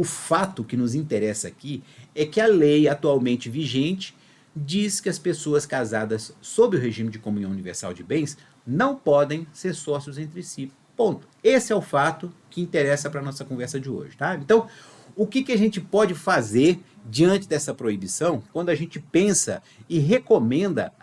o fato que nos interessa aqui é que a lei atualmente vigente diz que as pessoas casadas sob o regime de comunhão universal de bens não podem ser sócios entre si. Ponto. Esse é o fato que interessa para a nossa conversa de hoje, tá? Então, o que a gente pode fazer diante dessa proibição quando a gente pensa e recomenda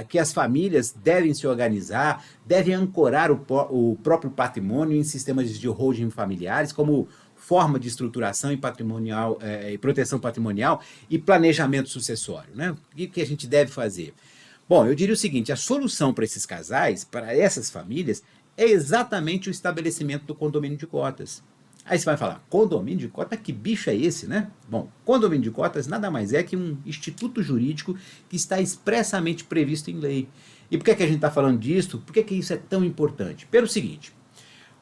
que as famílias devem se organizar, devem ancorar o próprio patrimônio em sistemas de holding familiares como forma de estruturação e patrimonial, e proteção patrimonial e planejamento sucessório, né? O que a gente deve fazer? Bom, eu diria o seguinte, a solução para esses casais, para essas famílias, é exatamente o estabelecimento do condomínio de cotas. Aí você vai falar, condomínio de cotas, que bicho é esse, né? Bom, condomínio de cotas nada mais é que um instituto jurídico que está expressamente previsto em lei. E por que a gente está falando disso? Por que isso é tão importante? Pelo seguinte,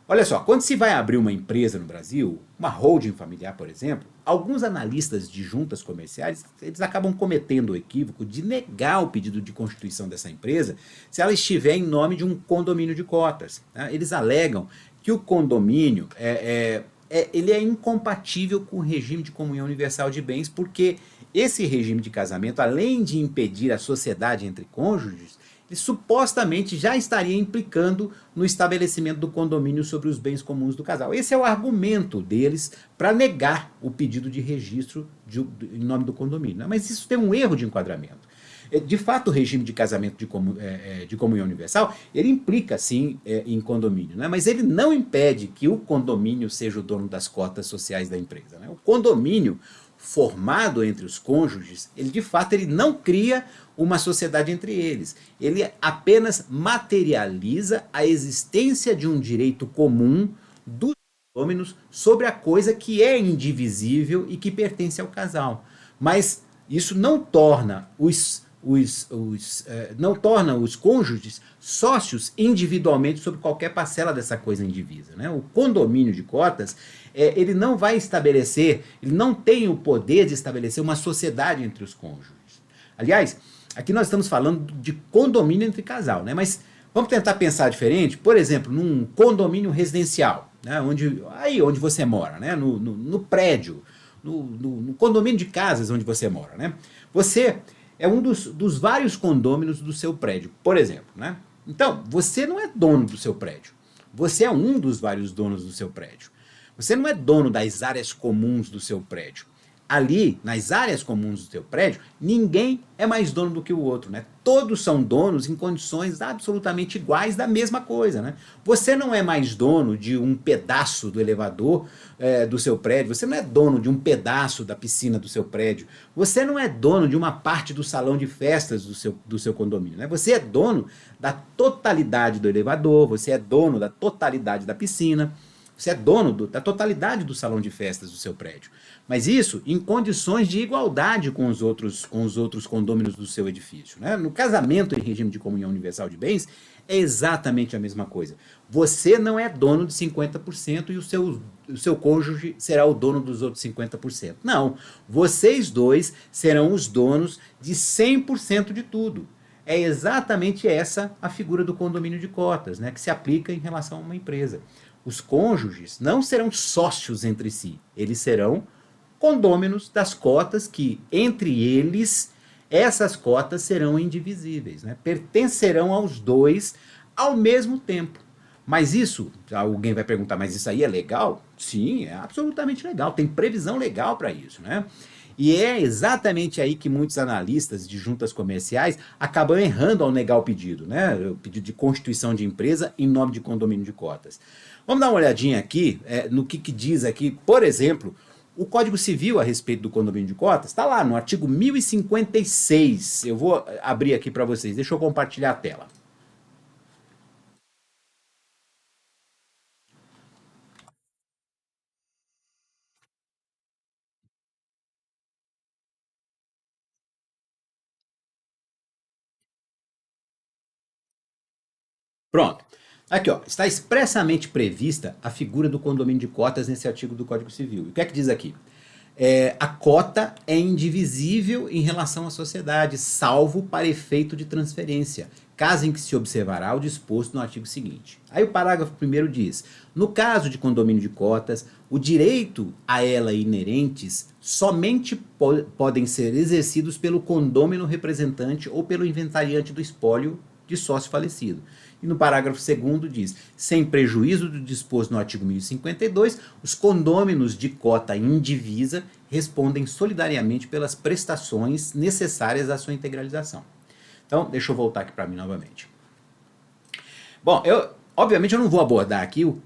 olha só, quando se vai abrir uma empresa no Brasil, uma holding familiar, por exemplo, alguns analistas de juntas comerciais, eles acabam cometendo o equívoco de negar o pedido de constituição dessa empresa se ela estiver em nome de um condomínio de cotas, tá? Eles alegam que o condomínio ele é incompatível com o regime de comunhão universal de bens, porque esse regime de casamento, além de impedir a sociedade entre cônjuges, ele supostamente já estaria implicando no estabelecimento do condomínio sobre os bens comuns do casal. Esse é o argumento deles para negar o pedido de registro em nome do condomínio, né? Mas isso tem um erro de enquadramento. De fato, o regime de casamento de comunhão universal, ele implica, sim, em condomínio, né? Mas ele não impede que o condomínio seja o dono das cotas sociais da empresa, né? O condomínio formado entre os cônjuges, ele de fato ele não cria uma sociedade entre eles. Ele apenas materializa a existência de um direito comum dos condôminos sobre a coisa que é indivisível e que pertence ao casal. Mas isso não torna não torna os cônjuges sócios individualmente sobre qualquer parcela dessa coisa indivisa, né? O condomínio de cotas, ele não vai estabelecer, ele não tem o poder de estabelecer uma sociedade entre os cônjuges. Aliás, aqui nós estamos falando de condomínio entre casal, né? Mas vamos tentar pensar diferente, por exemplo, num condomínio residencial, né? onde você mora, né? No prédio, no condomínio de casas onde você mora, né? Você é um dos vários condôminos do seu prédio, por exemplo, né? Então, você não é dono do seu prédio. Você é um dos vários donos do seu prédio. Você não é dono das áreas comuns do seu prédio. Ali, nas áreas comuns do seu prédio, ninguém é mais dono do que o outro, né? Todos são donos em condições absolutamente iguais da mesma coisa, né? Você não é mais dono de um pedaço do elevador do seu prédio, você não é dono de um pedaço da piscina do seu prédio, você não é dono de uma parte do salão de festas do seu condomínio, né? Você é dono da totalidade do elevador, você é dono da totalidade da piscina, você é dono da totalidade do salão de festas do seu prédio. Mas isso em condições de igualdade com os outros condôminos do seu edifício, né? No casamento em regime de comunhão universal de bens, é exatamente a mesma coisa. Você não é dono de 50% e o seu cônjuge será o dono dos outros 50%. Não, vocês dois serão os donos de 100% de tudo. É exatamente essa a figura do condomínio de cotas, né, que se aplica em relação a uma empresa. Os cônjuges não serão sócios entre si, eles serão condôminos das cotas que, entre eles, essas cotas serão indivisíveis, né? Pertencerão aos dois ao mesmo tempo. Mas isso, alguém vai perguntar, mas isso aí é legal? Sim, é absolutamente legal, tem previsão legal para isso, né? E é exatamente aí que muitos analistas de juntas comerciais acabam errando ao negar o pedido, né? O pedido de constituição de empresa em nome de condomínio de cotas. Vamos dar uma olhadinha aqui no que diz aqui, por exemplo, o Código Civil a respeito do condomínio de cotas. Está lá no artigo 1056. Eu vou abrir aqui para vocês. Deixa eu compartilhar a tela. Pronto. Aqui, ó, está expressamente prevista a figura do condomínio de cotas nesse artigo do Código Civil. E o que é que diz aqui? A cota é indivisível em relação à sociedade, salvo para efeito de transferência, caso em que se observará o disposto no artigo seguinte. Aí o parágrafo 1º diz: no caso de condomínio de cotas, o direito a ela inerentes somente podem ser exercidos pelo condômino representante ou pelo inventariante do espólio de sócio falecido. E no parágrafo 2º diz, sem prejuízo do disposto no artigo 1052, os condôminos de cota indivisa respondem solidariamente pelas prestações necessárias à sua integralização. Então, deixa eu voltar aqui para mim novamente. Bom, obviamente eu não vou abordar aqui o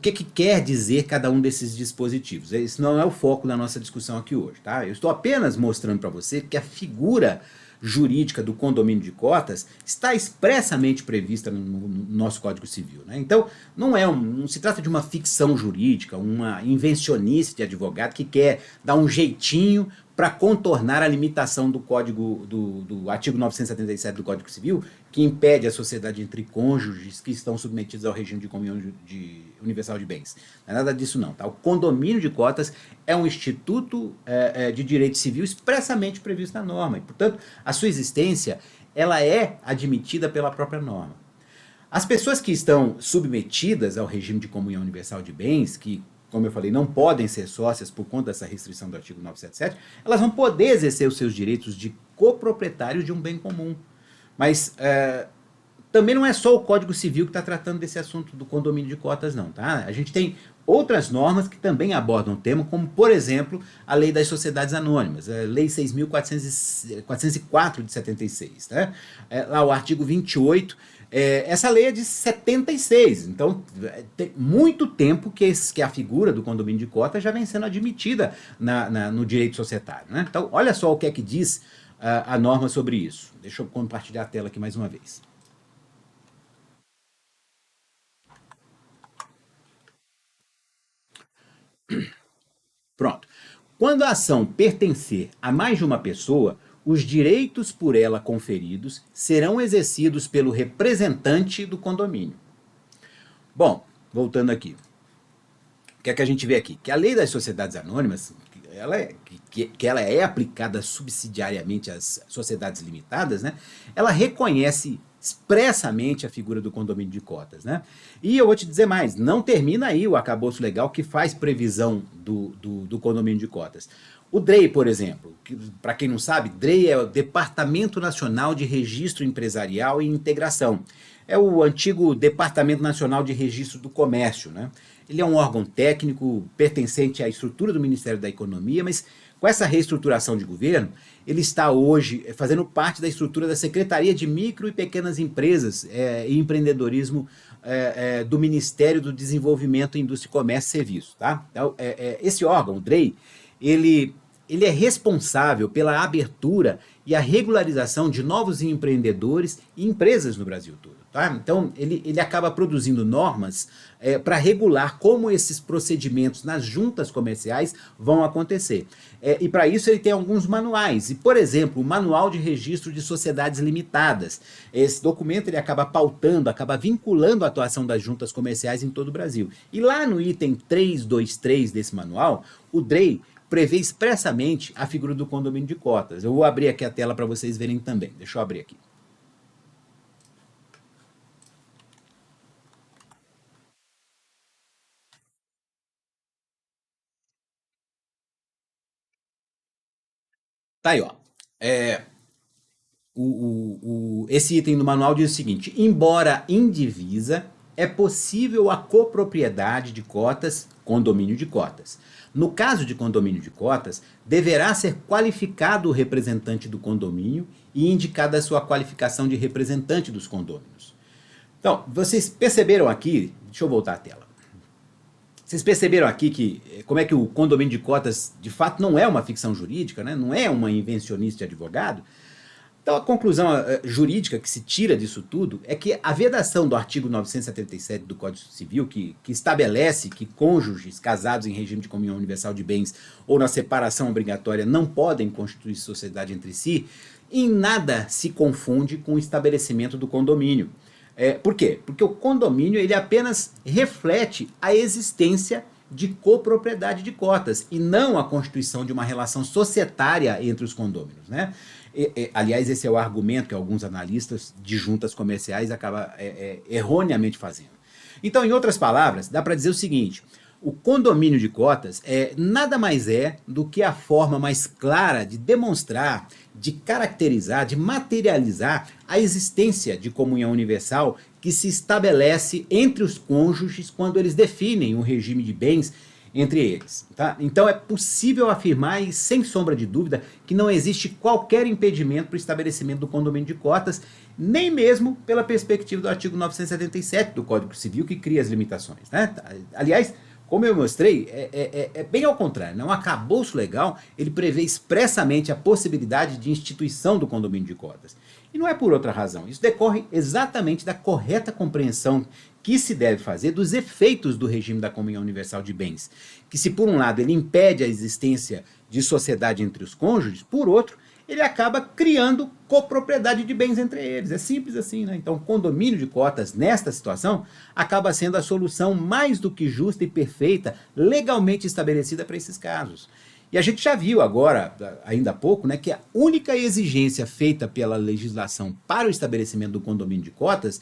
que quer dizer cada um desses dispositivos. Esse não é o foco da nossa discussão aqui hoje, tá? Eu estou apenas mostrando para você que a figura jurídica do condomínio de cotas está expressamente prevista no nosso Código Civil, né? Então, não se trata de uma ficção jurídica, uma invencionice de advogado que quer dar um jeitinho para contornar a limitação do código do artigo 977 do Código Civil, que impede a sociedade entre cônjuges que estão submetidos ao regime de comunhão universal de bens. Não é nada disso não, tá? O condomínio de cotas é um instituto de direito civil expressamente previsto na norma, e, portanto, a sua existência ela é admitida pela própria norma. As pessoas que estão submetidas ao regime de comunhão universal de bens, que, como eu falei, não podem ser sócias por conta dessa restrição do artigo 977, elas vão poder exercer os seus direitos de coproprietários de um bem comum. Mas também não é só o Código Civil que está tratando desse assunto do condomínio de cotas, não, tá? A gente tem outras normas que também abordam o tema, como, por exemplo, a Lei das Sociedades Anônimas, a Lei 6.404 de 76, né? Lá o artigo 28, essa lei é de 76, então tem muito tempo que a figura do condomínio de cotas já vem sendo admitida no direito societário, né? Então, olha só o que é que diz a norma sobre isso. Deixa eu compartilhar a tela aqui mais uma vez. Pronto. Quando a ação pertencer a mais de uma pessoa, os direitos por ela conferidos serão exercidos pelo representante do condomínio. Bom, voltando aqui. O que é que a gente vê aqui? Que a lei das sociedades anônimas, ela é aplicada subsidiariamente às sociedades limitadas, né? Ela reconhece expressamente a figura do condomínio de cotas, né? E eu vou te dizer mais, não termina aí o arcabouço legal que faz previsão do condomínio de cotas. O DREI, por exemplo, para quem não sabe, DREI é o Departamento Nacional de Registro Empresarial e Integração. É o antigo Departamento Nacional de Registro do Comércio, né? Ele é um órgão técnico pertencente à estrutura do Ministério da Economia, mas com essa reestruturação de governo, ele está hoje fazendo parte da estrutura da Secretaria de Micro e Pequenas Empresas e Empreendedorismo do Ministério do Desenvolvimento, Indústria, Comércio e Serviços. Tá? Então, esse órgão, o DREI, ele é responsável pela abertura e a regularização de novos empreendedores e empresas no Brasil todo. Tá? Então, ele acaba produzindo normas para regular como esses procedimentos nas juntas comerciais vão acontecer. E para isso ele tem alguns manuais. E, por exemplo, o Manual de Registro de Sociedades Limitadas. Esse documento ele acaba pautando, acaba vinculando a atuação das juntas comerciais em todo o Brasil. E lá no item 323 desse manual, o DREI prevê expressamente a figura do condomínio de cotas. Eu vou abrir aqui a tela para vocês verem também. Deixa eu abrir aqui. Tá aí, ó. Esse item do manual diz o seguinte: embora indivisa, é possível a copropriedade de cotas, condomínio de cotas. No caso de condomínio de cotas, deverá ser qualificado o representante do condomínio e indicada a sua qualificação de representante dos condôminos. Então, vocês perceberam aqui, deixa eu voltar à tela. Vocês perceberam aqui como é que o condomínio de cotas de fato não é uma ficção jurídica, né? Não é uma invencionice de advogado? Então a conclusão jurídica que se tira disso tudo é que a vedação do artigo 977 do Código Civil, que estabelece que cônjuges casados em regime de comunhão universal de bens ou na separação obrigatória não podem constituir sociedade entre si, em nada se confunde com o estabelecimento do condomínio. Por quê? Porque o condomínio ele apenas reflete a existência de copropriedade de cotas e não a constituição de uma relação societária entre os condôminos, né? Aliás, esse é o argumento que alguns analistas de juntas comerciais acabam erroneamente fazendo. Então, em outras palavras, dá para dizer o seguinte: O condomínio de cotas nada mais é do que a forma mais clara de demonstrar, de caracterizar, de materializar a existência de comunhão universal que se estabelece entre os cônjuges quando eles definem um regime de bens entre eles. Tá? Então é possível afirmar, e sem sombra de dúvida, que não existe qualquer impedimento para o estabelecimento do condomínio de cotas, nem mesmo pela perspectiva do artigo 977 do Código Civil, que cria as limitações. Né? Aliás, como eu mostrei, é bem ao contrário. Né? Um arcabouço legal, ele prevê expressamente a possibilidade de instituição do condomínio de cotas. E não é por outra razão. Isso decorre exatamente da correta compreensão que se deve fazer dos efeitos do regime da comunhão universal de bens, que se por um lado ele impede a existência de sociedade entre os cônjuges, por outro, ele acaba criando copropriedade de bens entre eles. É simples assim, né? Então, o condomínio de cotas, nesta situação, acaba sendo a solução mais do que justa e perfeita, legalmente estabelecida para esses casos. E a gente já viu agora, ainda há pouco, né, que a única exigência feita pela legislação para o estabelecimento do condomínio de cotas,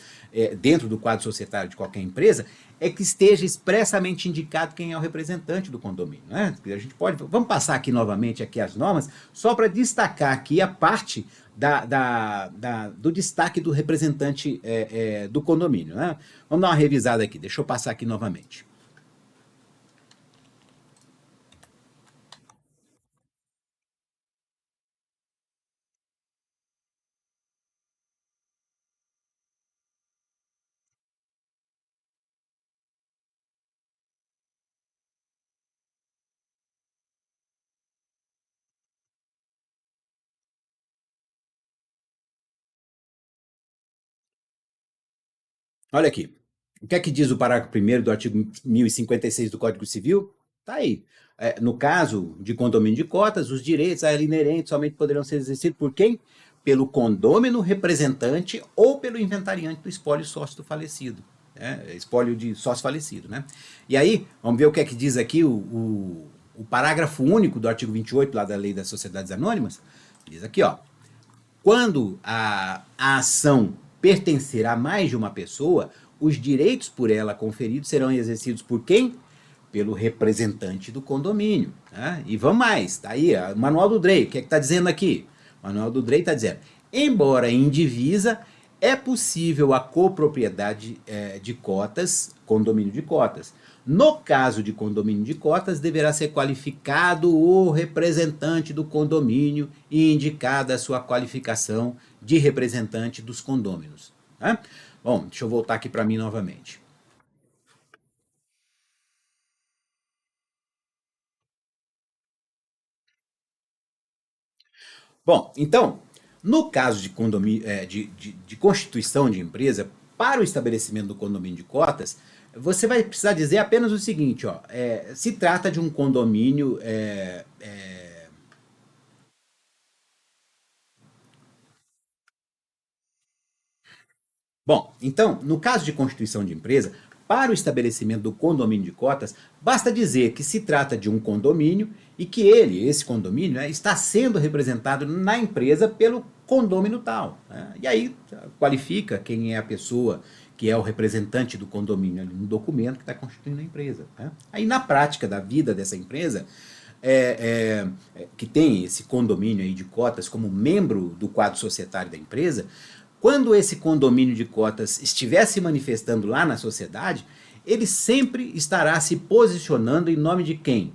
dentro do quadro societário de qualquer empresa, é que esteja expressamente indicado quem é o representante do condomínio. Né? A gente pode, vamos passar aqui novamente aqui as normas, só para destacar aqui a parte do destaque do representante do condomínio. Né? Vamos dar uma revisada aqui, deixa eu passar aqui novamente. Olha aqui. O que é que diz o parágrafo 1º do artigo 1056 do Código Civil? Está aí. No caso de condomínio de cotas, os direitos a ela inerentes somente poderão ser exercidos por quem? Pelo condômino representante ou pelo inventariante do espólio sócio do falecido. Espólio de sócio falecido. Né? E aí, vamos ver o que é que diz aqui o parágrafo único do artigo 28 lá da Lei das Sociedades Anônimas. Diz aqui, ó. Quando a ação pertencer a mais de uma pessoa, os direitos por ela conferidos serão exercidos por quem? Pelo representante do condomínio. Né? E vamos mais, tá aí, o Manual do Drey, o que é que está dizendo aqui? O Manual do Drey está dizendo, embora indivisa, é possível a copropriedade de cotas, condomínio de cotas. No caso de condomínio de cotas, deverá ser qualificado o representante do condomínio e indicada a sua qualificação de representante dos condôminos. Né? Bom, deixa eu voltar aqui para mim novamente. Bom, então, no caso de, de constituição de empresa, para o estabelecimento do condomínio de cotas, você vai precisar dizer apenas o seguinte, ó, se trata de um condomínio Bom, então, no caso de constituição de empresa, para o estabelecimento do condomínio de cotas, basta dizer que se trata de um condomínio e que esse condomínio, está sendo representado na empresa pelo condômino tal. Né? E aí qualifica quem é a pessoa que é o representante do condomínio ali no documento que está constituindo a empresa. Né? Aí na prática da vida dessa empresa, que tem esse condomínio aí de cotas como membro do quadro societário da empresa, quando esse condomínio de cotas estiver se manifestando lá na sociedade, ele sempre estará se posicionando em nome de quem?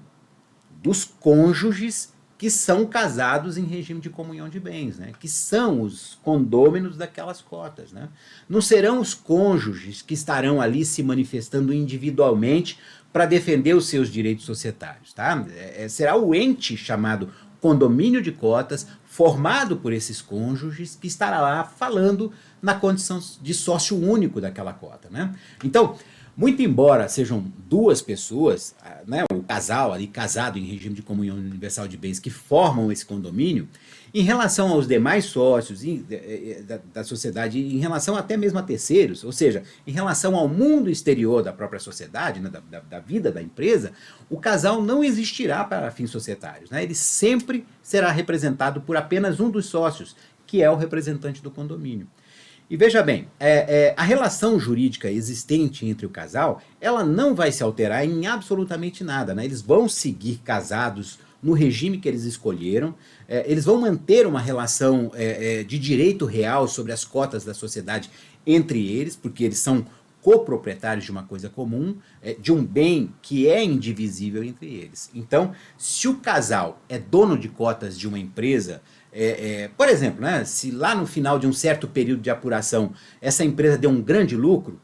Dos cônjuges que são casados em regime de comunhão de bens, né? Que são os condôminos daquelas cotas. Né? Não serão os cônjuges que estarão ali se manifestando individualmente para defender os seus direitos societários. Tá? Será o ente chamado condomínio de cotas, formado por esses cônjuges, que estará lá falando na condição de sócio único daquela cota. Né? Então, muito embora sejam duas pessoas, né, o casal ali casado em regime de comunhão universal de bens que formam esse condomínio, em relação aos demais sócios da sociedade, em relação até mesmo a terceiros, ou seja, em relação ao mundo exterior da própria sociedade, né, da vida da empresa, o casal não existirá para fins societários. Né? Ele sempre será representado por apenas um dos sócios, que é o representante do condomínio. E veja bem, a relação jurídica existente entre o casal, ela não vai se alterar em absolutamente nada, né? Eles vão seguir casados no regime que eles escolheram, eles vão manter uma relação de direito real sobre as cotas da sociedade entre eles, porque eles são coproprietários de uma coisa comum, de um bem que é indivisível entre eles. Então, se o casal é dono de cotas de uma empresa, por exemplo, né, se lá no final de um certo período de apuração essa empresa deu um grande lucro,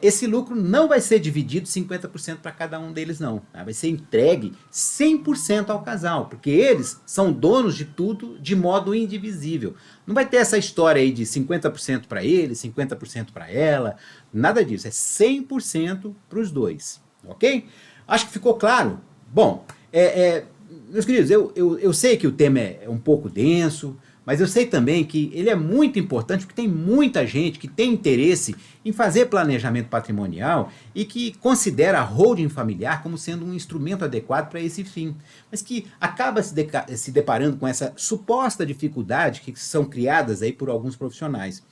esse lucro não vai ser dividido 50% para cada um deles, não. Tá? Vai ser entregue 100% ao casal, porque eles são donos de tudo de modo indivisível. Não vai ter essa história aí de 50% para ele, 50% para ela, nada disso. É 100% para os dois, ok? Acho que ficou claro? Bom, meus queridos, eu sei que o tema é um pouco denso, mas eu sei também que ele é muito importante porque tem muita gente que tem interesse em fazer planejamento patrimonial e que considera a holding familiar como sendo um instrumento adequado para esse fim, mas que acaba se deparando com essa suposta dificuldade que são criadas aí por alguns profissionais.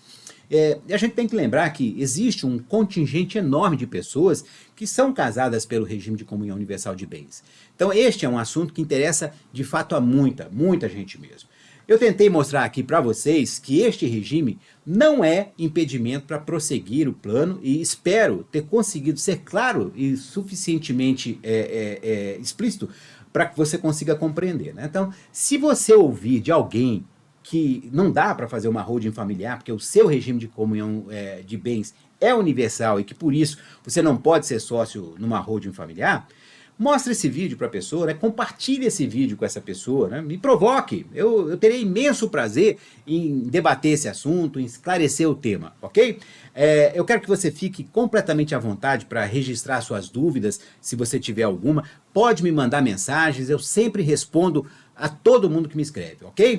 E a gente tem que lembrar que existe um contingente enorme de pessoas que são casadas pelo regime de comunhão universal de bens. Então este é um assunto que interessa de fato a muita gente mesmo. Eu tentei mostrar aqui para vocês que este regime não é impedimento para prosseguir o plano e espero ter conseguido ser claro e suficientemente explícito para que você consiga compreender, né? Então, se você ouvir de alguém que não dá para fazer uma holding familiar, porque o seu regime de comunhão de bens é universal e que por isso você não pode ser sócio numa holding familiar, mostre esse vídeo para a pessoa, né? Compartilhe esse vídeo com essa pessoa, né? Me provoque, eu terei imenso prazer em debater esse assunto, em esclarecer o tema, ok? Eu quero que você fique completamente à vontade para registrar suas dúvidas, se você tiver alguma, pode me mandar mensagens, eu sempre respondo a todo mundo que me escreve, ok?